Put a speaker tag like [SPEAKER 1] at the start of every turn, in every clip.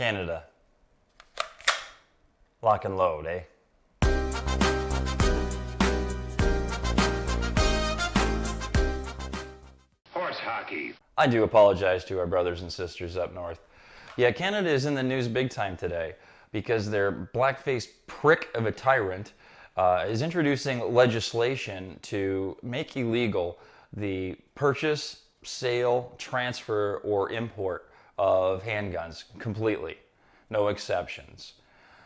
[SPEAKER 1] Canada. Lock and load, eh?
[SPEAKER 2] Horse hockey.
[SPEAKER 1] I do apologize to our brothers and sisters up north. Yeah, Canada is in the news big time today because their black-faced prick of a tyrant is introducing legislation to make illegal the purchase, sale, transfer, or import of handguns completely. No exceptions.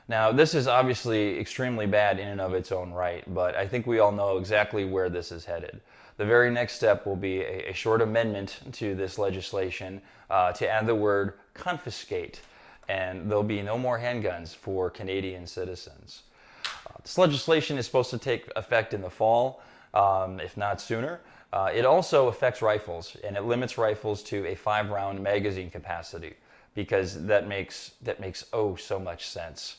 [SPEAKER 1] Now, this is obviously extremely bad in and of its own right, but I think we all know exactly where this is headed. The very next step will be a short amendment to this legislation to add the word confiscate, and there'll be no more handguns for Canadian citizens. This legislation is supposed to take effect in the fall, if not sooner. It also affects rifles, and it limits rifles to a 5-round magazine capacity because that makes oh so much sense.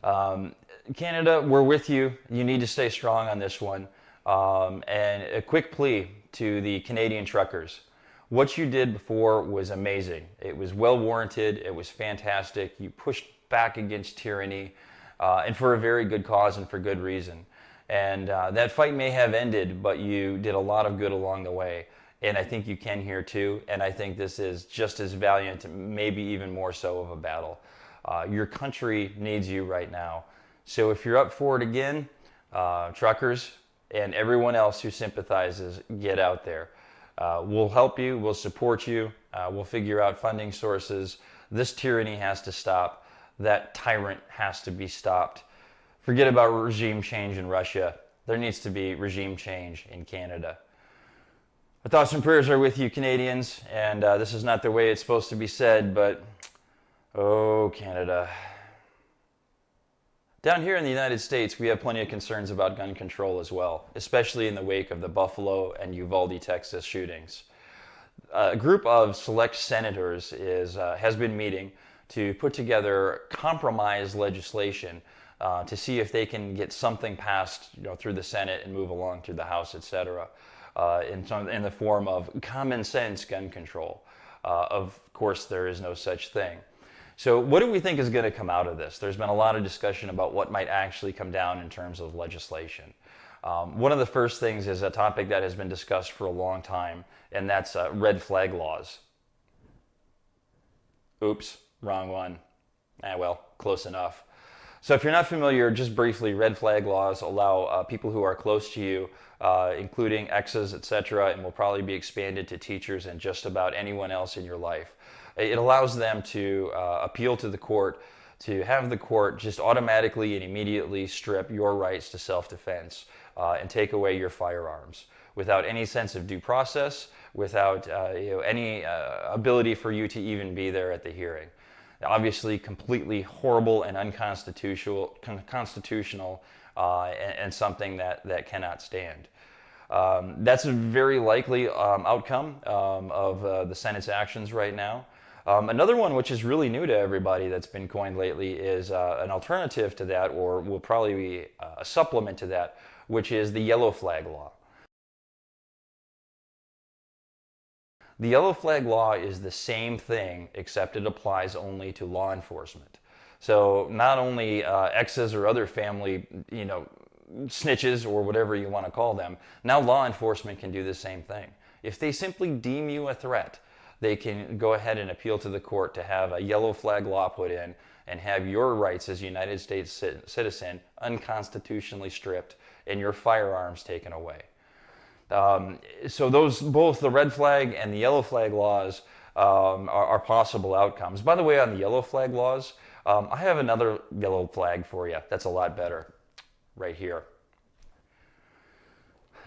[SPEAKER 1] Canada, we're with you. You need to stay strong on this one. And a quick plea to the Canadian truckers. What you did before was amazing. It was well warranted. It was fantastic. You pushed back against tyranny, and for a very good cause and for good reason. And that fight may have ended, but you did a lot of good along the way. And I think you can here too. And I think this is just as valiant, maybe even more so of a battle. Your country needs you right now. So if you're up for it again, truckers and everyone else who sympathizes, get out there. We'll help you, we'll support you, we'll figure out funding sources. This tyranny has to stop. That tyrant has to be stopped. Forget about regime change in Russia. There needs to be regime change in Canada. My thoughts and prayers are with you, Canadians, and this is not the way it's supposed to be said, but oh, Canada. Down here in the United States, we have plenty of concerns about gun control as well, especially in the wake of the Buffalo and Uvalde, Texas shootings. A group of select senators has been meeting to put together compromise legislation to see if they can get something passed, through the Senate and move along through the House, etc., in the form of common sense gun control. Of course, there is no such thing. So what do we think is going to come out of this? There's been a lot of discussion about what might actually come down in terms of legislation. One of the first things is a topic that has been discussed for a long time, and that's red flag laws. Oops, wrong one. Well, close enough. So if you're not familiar, just briefly, red flag laws allow people who are close to you, including exes, etc., and will probably be expanded to teachers and just about anyone else in your life. It allows them to appeal to the court, to have the court just automatically and immediately strip your rights to self-defense and take away your firearms without any sense of due process, without any ability for you to even be there at the hearing. Obviously, completely horrible and unconstitutional, and something that cannot stand. That's a very likely outcome of the Senate's actions right now. Another one which is really new to everybody that's been coined lately is an alternative to that, or will probably be a supplement to that, which is the yellow flag law. The yellow flag law is the same thing, except it applies only to law enforcement. So not only exes or other family, snitches or whatever you want to call them, now law enforcement can do the same thing. If they simply deem you a threat, they can go ahead and appeal to the court to have a yellow flag law put in and have your rights as a United States citizen unconstitutionally stripped and your firearms taken away. So both the red flag and the yellow flag laws are possible outcomes. By the way, on the yellow flag laws, I have another yellow flag for you that's a lot better right here.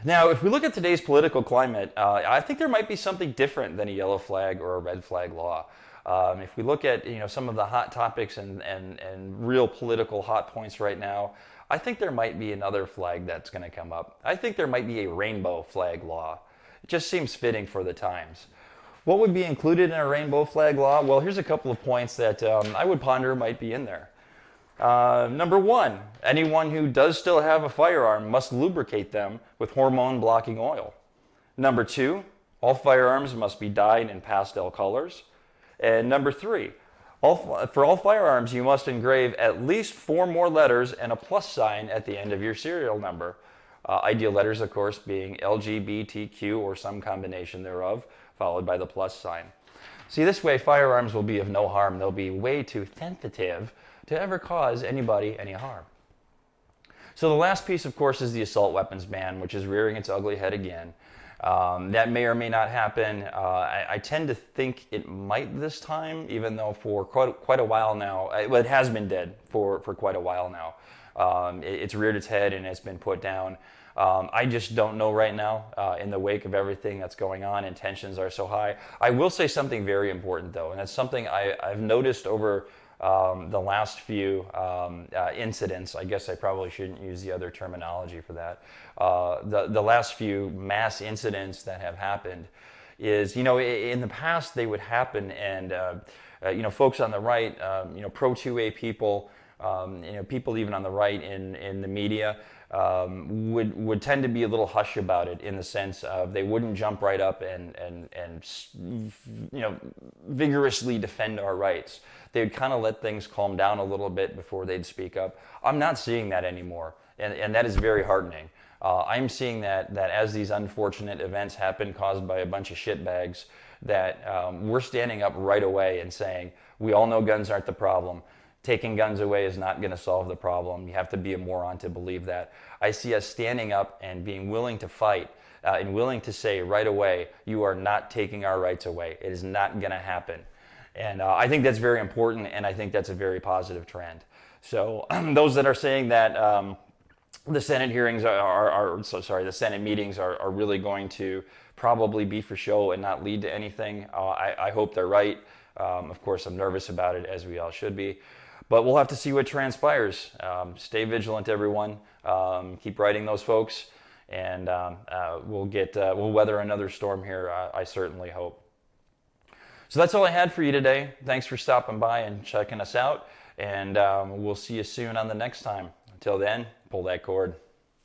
[SPEAKER 1] Now, if we look at today's political climate, I think there might be something different than a yellow flag or a red flag law. If we look at some of the hot topics and real political hot points right now, I think there might be another flag that's going to come up. I think there might be a rainbow flag law. It just seems fitting for the times. What would be included in a rainbow flag law? Well, here's a couple of points that I would ponder might be in there. Number one, anyone who does still have a firearm must lubricate them with hormone-blocking oil. Number two, all firearms must be dyed in pastel colors. And number three, For all firearms, you must engrave at least 4 more letters and a plus sign at the end of your serial number. Ideal letters, of course, being LGBTQ or some combination thereof, followed by the plus sign. See, this way firearms will be of no harm. They'll be way too sensitive to ever cause anybody any harm. So the last piece, of course, is the assault weapons ban, which is rearing its ugly head again. That may or may not happen. I tend to think it might this time, even though for quite a while now, well, it has been dead for quite a while now. It's reared its head and it's been put down. I just don't know right now, in the wake of everything that's going on, and tensions are so high. I will say something very important, though, and that's something I've noticed over the last few incidents. I guess I probably shouldn't use the other terminology for that. The last few mass incidents that have happened is, in the past they would happen, and folks on the right, pro 2A people, people even on the right in the media, would tend to be a little hush about it, in the sense of they wouldn't jump right up and vigorously defend our rights. They'd kind of let things calm down a little bit before they'd speak up. I'm not seeing that anymore, and that is very heartening. I'm seeing that as these unfortunate events happen caused by a bunch of shitbags, that we're standing up right away and saying, we all know guns aren't the problem. Taking guns away is not going to solve the problem. You have to be a moron to believe that. I see us standing up and being willing to fight, and willing to say right away, you are not taking our rights away. It is not going to happen. And I think that's very important, and I think that's a very positive trend. So those that are saying that the Senate hearings the Senate meetings are really going to probably be for show and not lead to anything, I hope they're right. Of course, I'm nervous about it, as we all should be. But we'll have to see what transpires. Stay vigilant, everyone. Keep writing those folks, and we'll weather another storm here, I certainly hope. So that's all I had for you today. Thanks for stopping by and checking us out, and we'll see you soon on the next time. Until then, pull that cord.